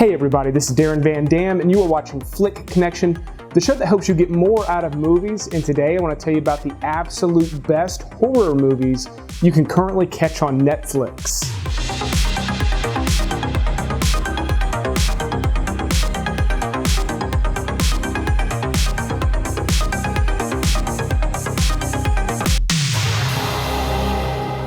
Hey everybody, this is Darren Van Dam and you are watching Flick Connection, the show that helps you get more out of movies. And today I want to tell you about the absolute best horror movies you can currently catch on Netflix.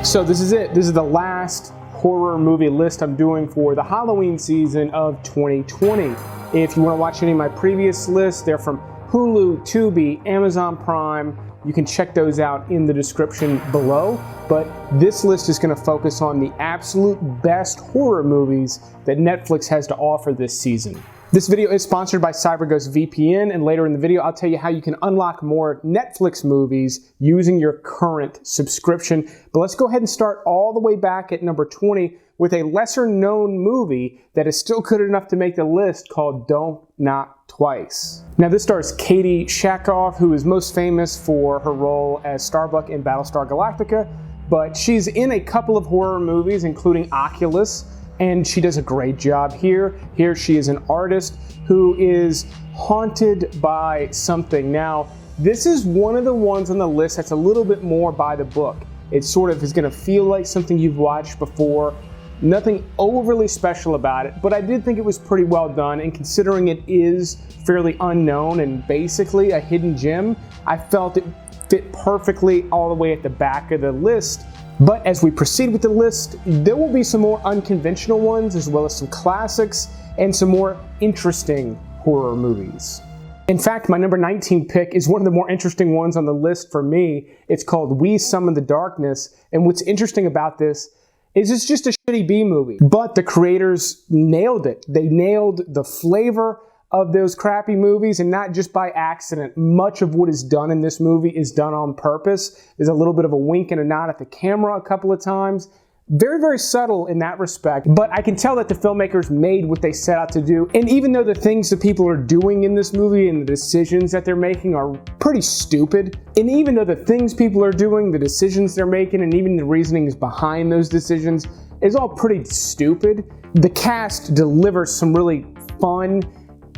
So this is it. This is the last horror movie list I'm doing for the Halloween season of 2020. If you want to watch any of my previous lists, they're from Hulu, Tubi, Amazon Prime. You can check those out in the description below. But this list is going to focus on the absolute best horror movies that Netflix has to offer this season. This video is sponsored by CyberGhost VPN, and later in the video I'll tell you how you can unlock more Netflix movies using your current subscription. But let's go ahead and start all the way back at number 20 with a lesser known movie that is still good enough to make the list called Don't Knock Twice. Now this stars Katie Sackhoff, who is most famous for her role as Starbuck in Battlestar Galactica, but she's in a couple of horror movies including Oculus, and she does a great job here. Here she is an artist who is haunted by something. Now, this is one of the ones on the list that's a little bit more by the book. It sort of is going to feel like something you've watched before. Nothing overly special about it, but I did think it was pretty well done, and considering it is fairly unknown and basically a hidden gem, I felt it fit perfectly all the way at the back of the list. But as we proceed with the list, there will be some more unconventional ones, as well as some classics and some more interesting horror movies. In fact, my number 19 pick is one of the more interesting ones on the list for me. It's called We Summon the Darkness, and what's interesting about this is it's just a shitty B movie, but the creators nailed it. They nailed the flavor of those crappy movies, and not just by accident. Much of what is done in this movie is done on purpose. There's a little bit of a wink and a nod at the camera a couple of times. Very, very subtle in that respect, but I can tell that the filmmakers made what they set out to do. And even though the things that people are doing in this movie and the decisions that they're making are pretty stupid, and even though the things people are doing, the decisions they're making, and even the reasonings behind those decisions is all pretty stupid, the cast delivers some really fun,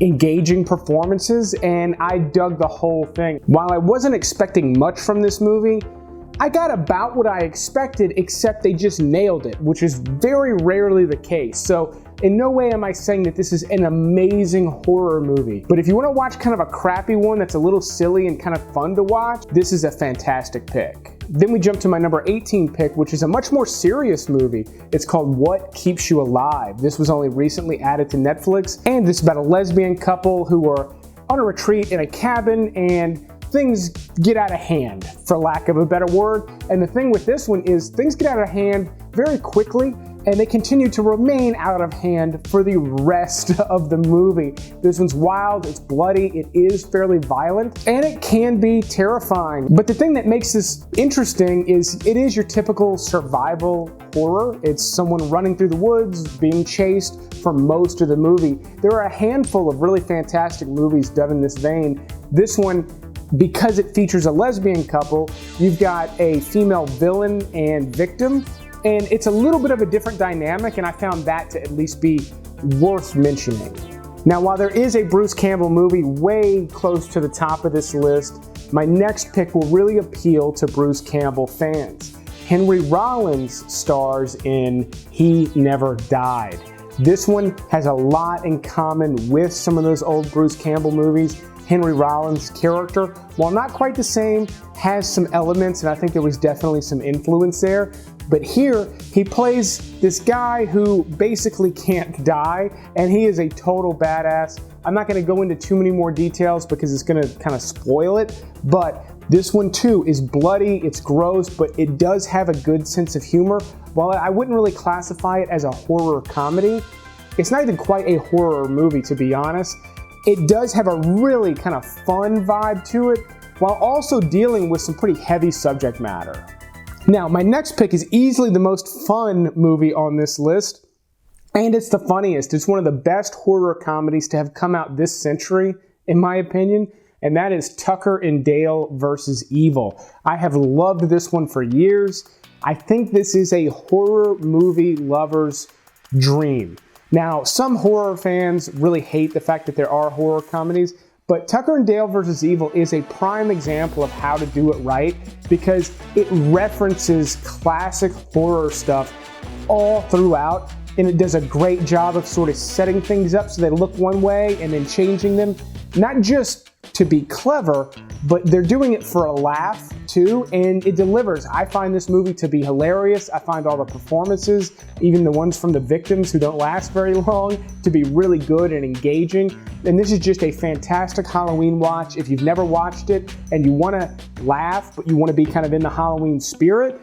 engaging performances, and I dug the whole thing. While I wasn't expecting much from this movie, I got about what I expected, except they just nailed it, which is very rarely the case. So in no way am I saying that this is an amazing horror movie, but if you want to watch kind of a crappy one that's a little silly and kind of fun to watch, this is a fantastic pick. Then we jump to my number 18 pick, which is a much more serious movie. It's called What Keeps You Alive. This was only recently added to Netflix, and it's about a lesbian couple who are on a retreat in a cabin, and things get out of hand, for lack of a better word. And the thing with this one is things get out of hand very quickly, and they continue to remain out of hand for the rest of the movie. This one's wild, it's bloody, it is fairly violent, and it can be terrifying. But the thing that makes this interesting is it is your typical survival horror. It's someone running through the woods, being chased for most of the movie. There are a handful of really fantastic movies done in this vein. This one, because it features a lesbian couple, you've got a female villain and victim, and it's a little bit of a different dynamic, and I found that to at least be worth mentioning. Now, while there is a Bruce Campbell movie way close to the top of this list, my next pick will really appeal to Bruce Campbell fans. Henry Rollins stars in He Never Died. This one has a lot in common with some of those old Bruce Campbell movies. Henry Rollins' character, while not quite the same, has some elements, and I think there was definitely some influence there. But here, he plays this guy who basically can't die, and he is a total badass. I'm not going to go into too many more details because it's going to kind of spoil it, but this one too is bloody, it's gross, but it does have a good sense of humor. While I wouldn't really classify it as a horror comedy, it's not even quite a horror movie, to be honest. It does have a really kind of fun vibe to it, while also dealing with some pretty heavy subject matter. Now, my next pick is easily the most fun movie on this list, and it's the funniest. It's one of the best horror comedies to have come out this century, in my opinion, and that is Tucker and Dale vs. Evil. I have loved this one for years. I think this is a horror movie lover's dream. Now, some horror fans really hate the fact that there are horror comedies, but Tucker and Dale vs. Evil is a prime example of how to do it right because it references classic horror stuff all throughout, and it does a great job of sort of setting things up so they look one way and then changing them, not just to be clever, but they're doing it for a laugh too, and it delivers. I find this movie to be hilarious. I find all the performances, even the ones from the victims who don't last very long, to be really good and engaging. And this is just a fantastic Halloween watch. If you've never watched it and you want to laugh, but you want to be kind of in the Halloween spirit,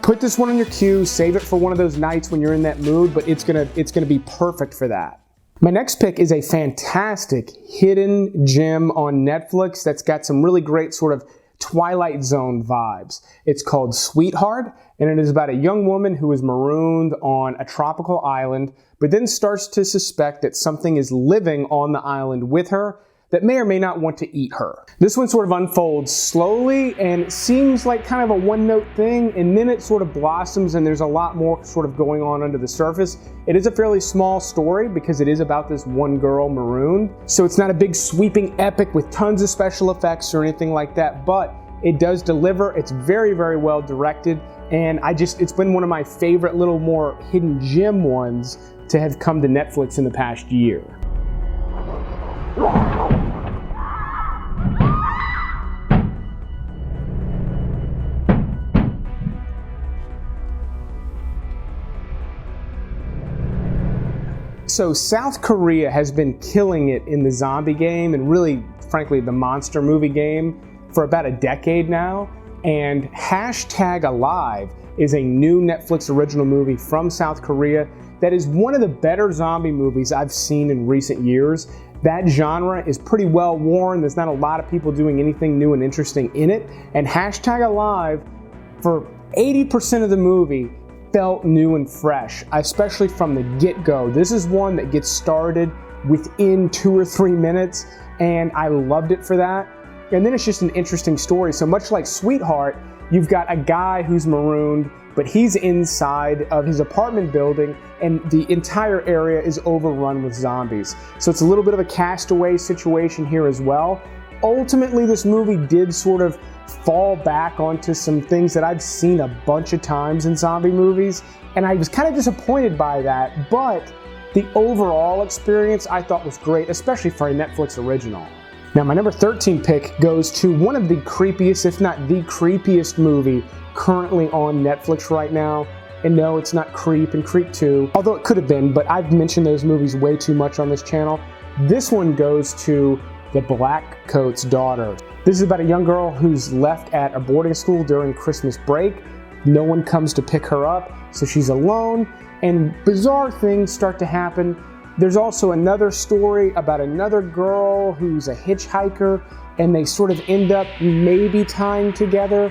put this one on your queue, save it for one of those nights when you're in that mood, but it's gonna be perfect for that. My next pick is a fantastic hidden gem on Netflix that's got some really great sort of Twilight Zone vibes. It's called Sweetheart, and it is about a young woman who is marooned on a tropical island, but then starts to suspect that something is living on the island with her that may or may not want to eat her. This one sort of unfolds slowly and it seems like kind of a one-note thing, and then it sort of blossoms and there's a lot more sort of going on under the surface. It is a fairly small story because it is about this one girl marooned, so it's not a big sweeping epic with tons of special effects or anything like that, but it does deliver. It's very, very well directed, and it's been one of my favorite little more hidden gem ones to have come to Netflix in the past year. So South Korea has been killing it in the zombie game and really, frankly, the monster movie game for about a decade now. And #Alive is a new Netflix original movie from South Korea that is one of the better zombie movies I've seen in recent years. That genre is pretty well worn. There's not a lot of people doing anything new and interesting in it. And #Alive, for 80% of the movie, felt new and fresh, especially from the get-go. This is one that gets started within 2 or 3 minutes, and I loved it for that. And then it's just an interesting story. So much like Sweetheart, you've got a guy who's marooned, but he's inside of his apartment building, and the entire area is overrun with zombies. So it's a little bit of a castaway situation here as well. Ultimately, this movie did sort of fall back onto some things that I've seen a bunch of times in zombie movies, and I was kind of disappointed by that, but the overall experience I thought was great, especially for a Netflix original. Now, my number 13 pick goes to one of the creepiest, if not the creepiest movie currently on Netflix right now. And no, it's not Creep and Creep 2, although it could have been, but I've mentioned those movies way too much on this channel. This one goes to The Blackcoat's Daughter. This is about a young girl who's left at a boarding school during Christmas break. No one comes to pick her up, so she's alone, and bizarre things start to happen. There's also another story about another girl who's a hitchhiker, and they sort of end up maybe tying together.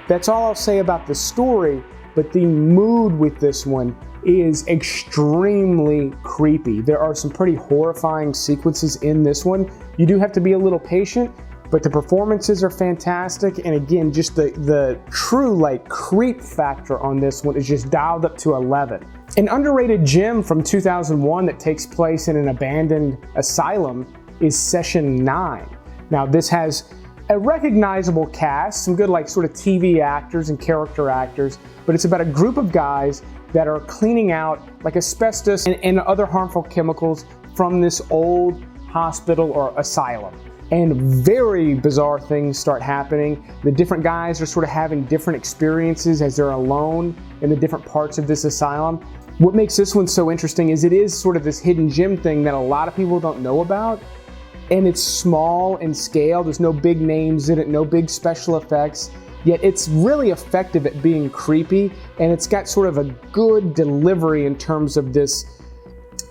That's all I'll say about the story, but the mood with this one is extremely creepy. There are some pretty horrifying sequences in this one. You do have to be a little patient, but the performances are fantastic, and again, just the true creep factor on this one is just dialed up to 11. An underrated gem from 2001 that takes place in an abandoned asylum is Session 9. Now, this has a recognizable cast, some good sort of TV actors and character actors, but it's about a group of guys that are cleaning out asbestos and other harmful chemicals from this old hospital or asylum. And very bizarre things start happening. The different guys are sort of having different experiences as they're alone in the different parts of this asylum. What makes this one so interesting is it is sort of this hidden gem thing that a lot of people don't know about. And it's small in scale. There's no big names in it, no big special effects. Yet it's really effective at being creepy, and it's got sort of a good delivery in terms of this.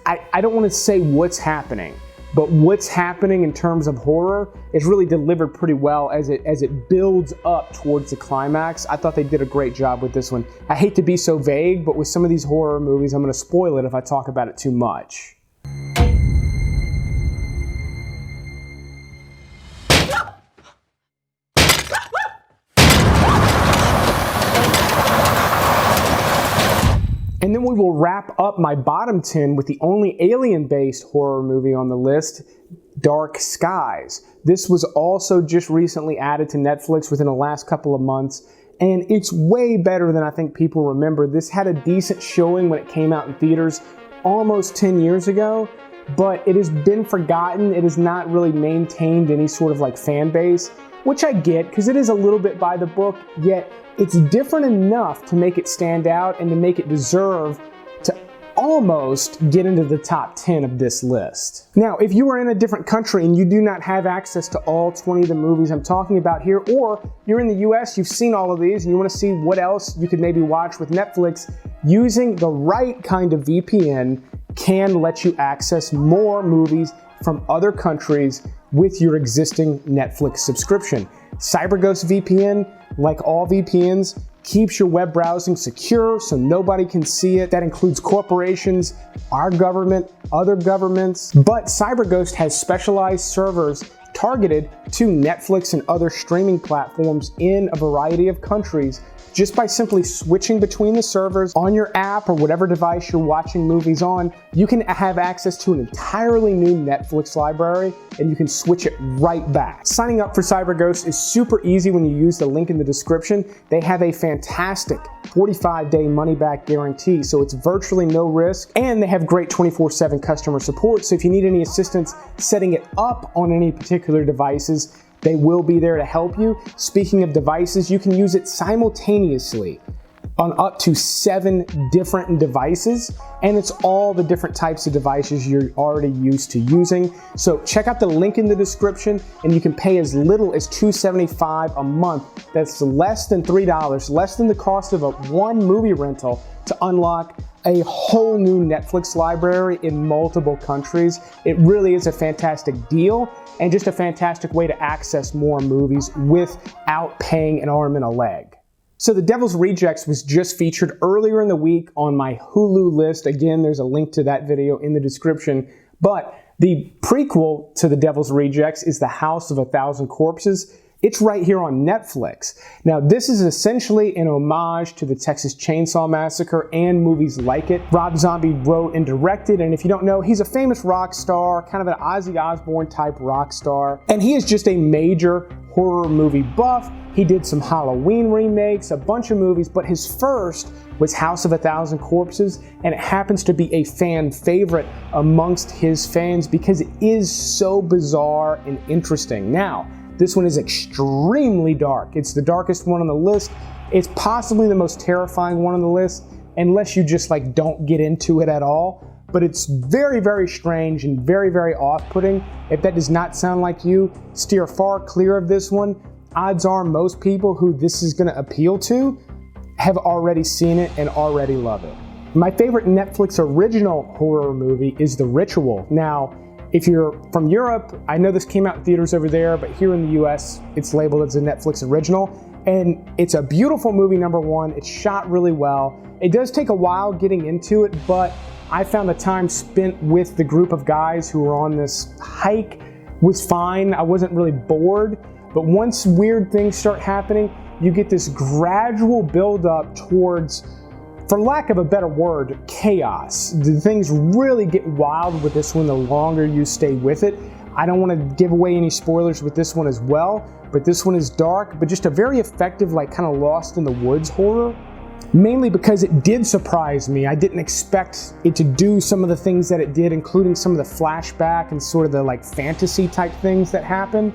I don't want to say what's happening, but what's happening in terms of horror is really delivered pretty well as it builds up towards the climax. I thought they did a great job with this one. I hate to be so vague, but with some of these horror movies, I'm going to spoil it if I talk about it too much. And And then we will wrap up my bottom 10 with the only alien-based horror movie on the list, Dark Skies. This was also just recently added to Netflix within the last couple of months, and it's way better than I think people remember. This had a decent showing when it came out in theaters almost 10 years ago, but it has been forgotten. It has not really maintained any sort of like fan base, which I get because it is a little bit by the book, yet it's different enough to make it stand out and to make it deserve to almost get into the top 10 of this list. Now, if you are in a different country and you do not have access to all 20 of the movies I'm talking about here, or you're in the US, you've seen all of these and you want to see what else you could maybe watch with Netflix, using the right kind of VPN can let you access more movies from other countries with your existing Netflix subscription. CyberGhost VPN, like all VPNs, keeps your web browsing secure so nobody can see it. That includes corporations, our government, other governments. But CyberGhost has specialized servers targeted to Netflix and other streaming platforms in a variety of countries. Just by simply switching between the servers on your app or whatever device you're watching movies on, you can have access to an entirely new Netflix library and you can switch it right back. Signing up for CyberGhost is super easy when you use the link in the description. They have a fantastic 45-day money-back guarantee, so it's virtually no risk, and they have great 24/7 customer support, so if you need any assistance setting it up on any particular devices, they will be there to help you. Speaking of devices, you can use it simultaneously on up to 7 different devices, and it's all the different types of devices you're already used to using. So check out the link in the description, and you can pay as little as $2.75 a month. That's less than $3, less than the cost of one movie rental to unlock a whole new Netflix library in multiple countries. It really is a fantastic deal and just a fantastic way to access more movies without paying an arm and a leg. So The Devil's Rejects was just featured earlier in the week on my Hulu list. Again, there's a link to that video in the description. But the prequel to The Devil's Rejects is The House of a Thousand Corpses. It's right here on Netflix. Now, this is essentially an homage to the Texas Chainsaw Massacre and movies like it. Rob Zombie wrote and directed, and if you don't know, he's a famous rock star, kind of an Ozzy Osbourne type rock star. And he is just a major horror movie buff. He did some Halloween remakes, a bunch of movies, but his first was House of a Thousand Corpses, and it happens to be a fan favorite amongst his fans because it is so bizarre and interesting. Now, this one is extremely dark. It's the darkest one on the list. It's possibly the most terrifying one on the list, unless you just like don't get into it at all. But it's very, very strange and very, very off-putting. If that does not sound like you, steer far clear of this one. Odds are most people who this is gonna appeal to have already seen it and already love it. My favorite Netflix original horror movie is The Ritual. Now, if you're from Europe, I know this came out in theaters over there, but here in the US, it's labeled as a Netflix original. And it's a beautiful movie, number one. It's shot really well. It does take a while getting into it, but I found the time spent with the group of guys who were on this hike was fine. I wasn't really bored. But once weird things start happening, you get this gradual buildup towards, for lack of a better word, chaos. The things really get wild with this one the longer you stay with it. I don't want to give away any spoilers with this one as well, but this one is dark, but just a very effective, like kind of lost in the woods horror. Mainly because it did surprise me. I didn't expect it to do some of the things that it did, including some of the flashback and sort of the like fantasy type things that happen.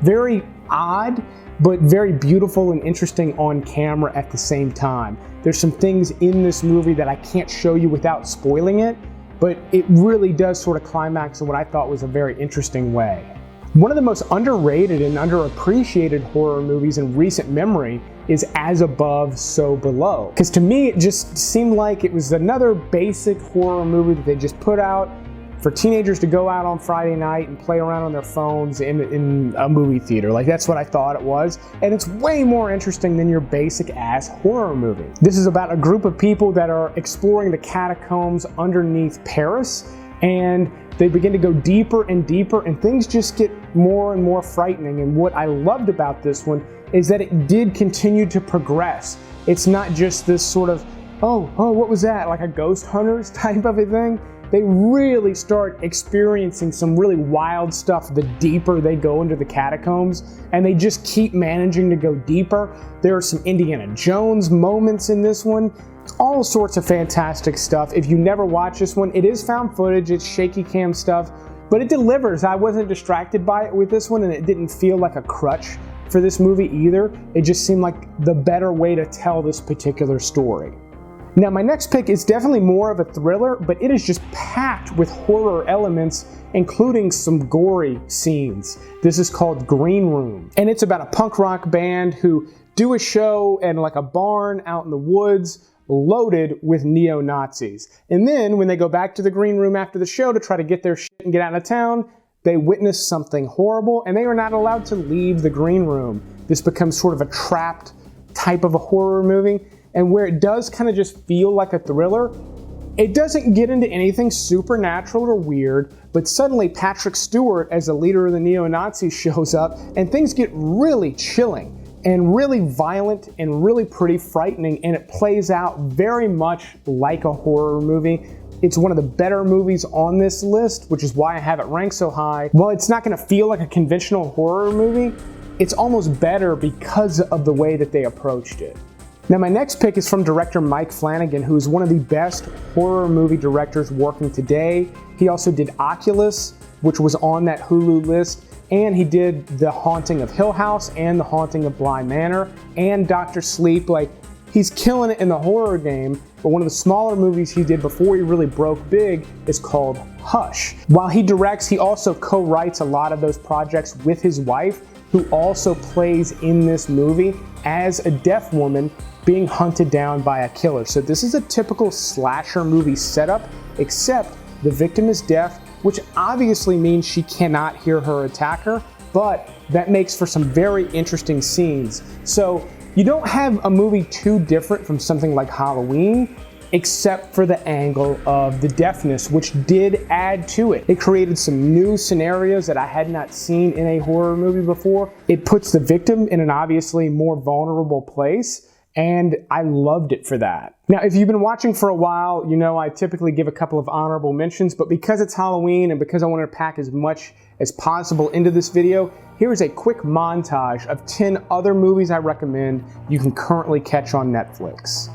Very odd, but very beautiful and interesting on camera at the same time. There's some things in this movie that I can't show you without spoiling it, but it really does sort of climax in what I thought was a very interesting way. One of the most underrated and underappreciated horror movies in recent memory is As Above, So Below. Because to me, it just seemed like it was another basic horror movie that they just put out for teenagers to go out on Friday night and play around on their phones in a movie theater. Like, that's what I thought it was. And it's way more interesting than your basic ass horror movie. This is about a group of people that are exploring the catacombs underneath Paris, and they begin to go deeper and deeper, and things just get more and more frightening. And what I loved about this one is that it did continue to progress. It's not just this sort of what was that? Like a ghost hunters type of a thing. They really start experiencing some really wild stuff the deeper they go into the catacombs, and they just keep managing to go deeper. There are some Indiana Jones moments in this one. All sorts of fantastic stuff. If you never watched this one, it is found footage, it's shaky cam stuff, but it delivers. I wasn't distracted by it with this one, and it didn't feel like a crutch for this movie either. It just seemed like the better way to tell this particular story. Now, my next pick is definitely more of a thriller, but it is just packed with horror elements, including some gory scenes. This is called Green Room, and it's about a punk rock band who do a show in like a barn out in the woods loaded with neo-Nazis. And then when they go back to the green room after the show to try to get their shit and get out of town, they witness something horrible and they are not allowed to leave the green room. This becomes sort of a trapped type of a horror movie. And where it does kind of just feel like a thriller, it doesn't get into anything supernatural or weird, but suddenly Patrick Stewart as the leader of the neo-Nazis shows up and things get really chilling and really violent and really pretty frightening, and it plays out very much like a horror movie. It's one of the better movies on this list, which is why I have it ranked so high. While it's not going to feel like a conventional horror movie, it's almost better because of the way that they approached it. Now, my next pick is from director Mike Flanagan, who is one of the best horror movie directors working today. He also did Oculus, which was on that Hulu list, and he did The Haunting of Hill House and The Haunting of Bly Manor and Dr. Sleep. Like, he's killing it in the horror game, but one of the smaller movies he did before he really broke big is called Hush. While he directs, he also co-writes a lot of those projects with his wife, who also plays in this movie as a deaf woman being hunted down by a killer. So this is a typical slasher movie setup, except the victim is deaf, which obviously means she cannot hear her attacker, but that makes for some very interesting scenes. So you don't have a movie too different from something like Halloween, except for the angle of the deafness, which did add to it. It created some new scenarios that I had not seen in a horror movie before. It puts the victim in an obviously more vulnerable place, and I loved it for that. Now, if you've been watching for a while, you know I typically give a couple of honorable mentions, but because it's Halloween and because I wanted to pack as much as possible into this video, here's a quick montage of 10 other movies I recommend you can currently catch on Netflix.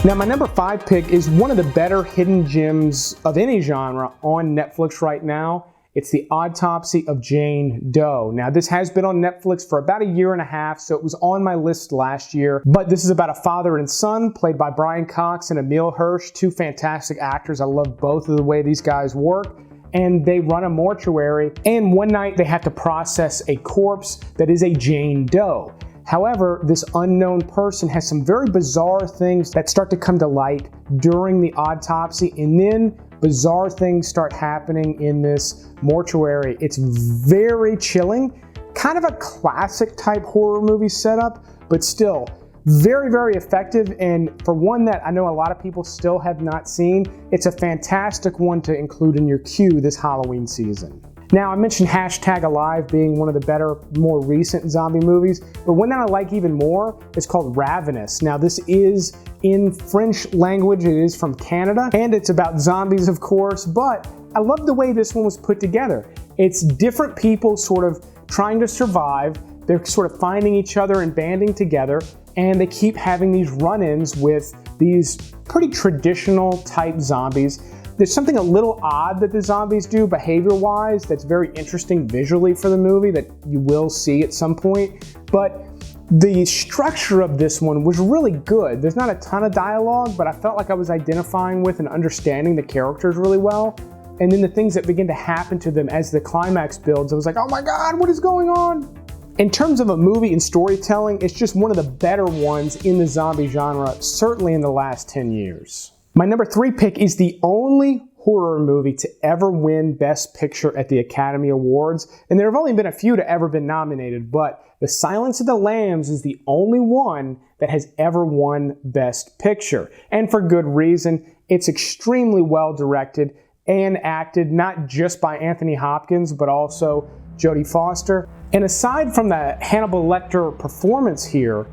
Now, my number 5 pick is one of the better hidden gems of any genre on Netflix right now. It's The Autopsy of Jane Doe. Now, this has been on Netflix for about a year and a half, so it was on my list last year. But this is about a father and son, played by Brian Cox and Emile Hirsch, two fantastic actors. I love both of the way these guys work. And they run a mortuary, and one night they have to process a corpse that is a Jane Doe. However, this unknown person has some very bizarre things that start to come to light during the autopsy, and then bizarre things start happening in this mortuary. It's very chilling, kind of a classic type horror movie setup, but still very, very effective. And for one that I know a lot of people still have not seen, it's a fantastic one to include in your queue this Halloween season. Now, I mentioned #Alive being one of the better, more recent zombie movies, but one that I like even more is called Ravenous. Now, this is in French language, it is from Canada, and it's about zombies, of course, but I love the way this one was put together. It's different people sort of trying to survive, they're sort of finding each other and banding together, and they keep having these run-ins with these pretty traditional type zombies. There's something a little odd that the zombies do behavior-wise that's very interesting visually for the movie that you will see at some point, but the structure of this one was really good. There's not a ton of dialogue, but I felt like I was identifying with and understanding the characters really well. And then the things that begin to happen to them as the climax builds, I was like, oh my God, what is going on? In terms of a movie and storytelling, it's just one of the better ones in the zombie genre, certainly in the last 10 years. My number 3 pick is the only horror movie to ever win Best Picture at the Academy Awards, and there have only been a few to ever been nominated, but The Silence of the Lambs is the only one that has ever won Best Picture, and for good reason. It's extremely well directed and acted, not just by Anthony Hopkins, but also Jodie Foster. And aside from the Hannibal Lecter performance here,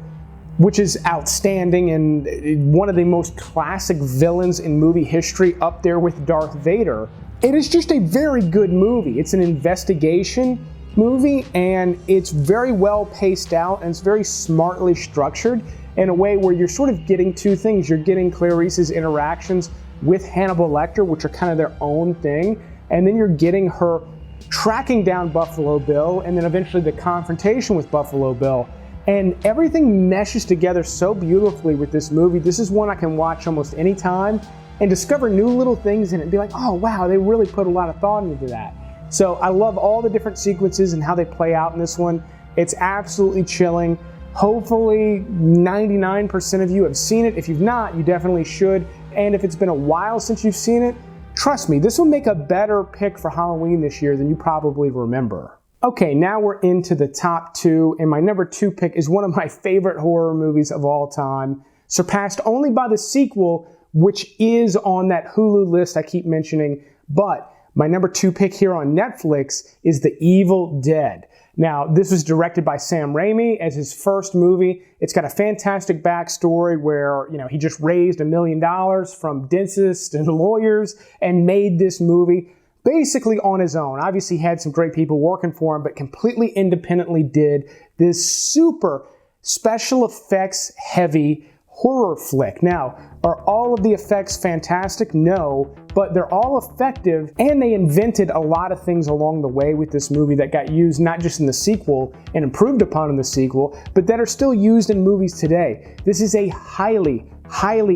which is outstanding and one of the most classic villains in movie history, up there with Darth Vader, it is just a very good movie. It's an investigation movie, and it's very well paced out, and it's very smartly structured in a way where you're sort of getting two things. You're getting Clarice's interactions with Hannibal Lecter, which are kind of their own thing, and then you're getting her tracking down Buffalo Bill, and then eventually the confrontation with Buffalo Bill. And everything meshes together so beautifully with this movie. This is one I can watch almost any time and discover new little things in it and be like, oh wow, they really put a lot of thought into that. So I love all the different sequences and how they play out in this one. It's absolutely chilling. Hopefully 99% of you have seen it. If you've not, you definitely should. And if it's been a while since you've seen it, trust me, this will make a better pick for Halloween this year than you probably remember. Okay, now we're into the top 2, and my number 2 pick is one of my favorite horror movies of all time, surpassed only by the sequel, which is on that Hulu list I keep mentioning, but my number 2 pick here on Netflix is The Evil Dead. Now, this was directed by Sam Raimi as his first movie. It's got a fantastic backstory where, he just raised $1 million from dentists and lawyers and made this movie basically on his own. Obviously, he had some great people working for him, but completely independently did this super special effects heavy horror flick. Now, are all of the effects fantastic? No, but they're all effective, and they invented a lot of things along the way with this movie that got used not just in the sequel and improved upon in the sequel, but that are still used in movies today. This is a highly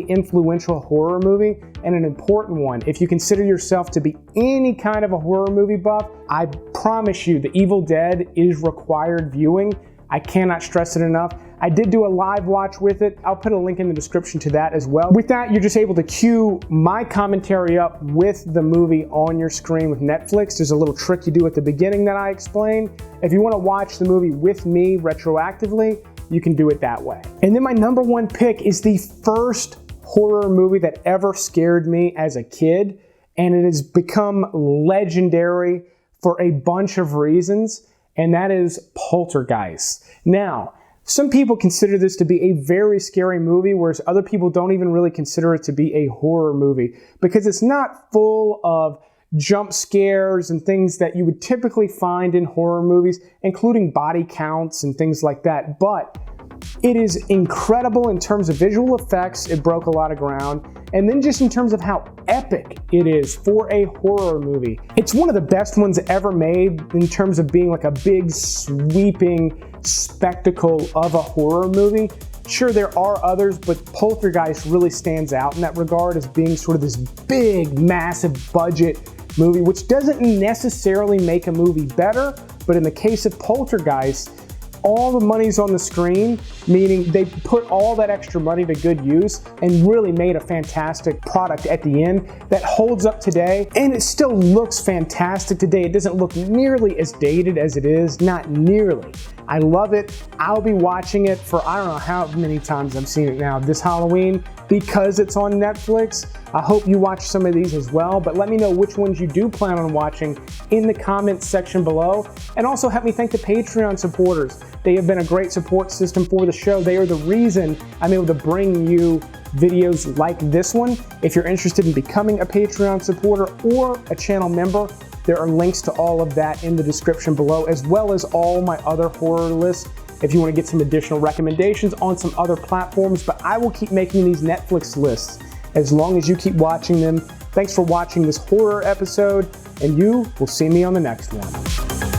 influential horror movie, and an important one. If you consider yourself to be any kind of a horror movie buff, I promise you The Evil Dead is required viewing. I cannot stress it enough. I did do a live watch with it. I'll put a link in the description to that as well. With that, you're just able to cue my commentary up with the movie on your screen with Netflix. There's a little trick you do at the beginning that I explained. If you want to watch the movie with me retroactively, you can do it that way. And then my number 1 pick is the first horror movie that ever scared me as a kid, and it has become legendary for a bunch of reasons, and that is Poltergeist. Now, some people consider this to be a very scary movie, whereas other people don't even really consider it to be a horror movie because it's not full of jump scares and things that you would typically find in horror movies, including body counts and things like that. But it is incredible in terms of visual effects. It broke a lot of ground. And then just in terms of how epic it is for a horror movie. It's one of the best ones ever made in terms of being like a big sweeping spectacle of a horror movie. Sure, there are others, but Poltergeist really stands out in that regard as being sort of this big, massive budget movie, which doesn't necessarily make a movie better, but in the case of Poltergeist, all the money's on the screen, meaning they put all that extra money to good use and really made a fantastic product at the end that holds up today, and it still looks fantastic today. It doesn't look nearly as dated as it is, not nearly. I love it. I'll be watching it for I don't know how many times I've seen it now this Halloween because it's on Netflix. I hope you watch some of these as well, but let me know which ones you do plan on watching in the comments section below. And also help me thank the Patreon supporters. They have been a great support system for the show. They are the reason I'm able to bring you videos like this one. If you're interested in becoming a Patreon supporter or a channel member, there are links to all of that in the description below, as well as all my other horror lists if you want to get some additional recommendations on some other platforms, but I will keep making these Netflix lists as long as you keep watching them. Thanks for watching this horror episode, and you will see me on the next one.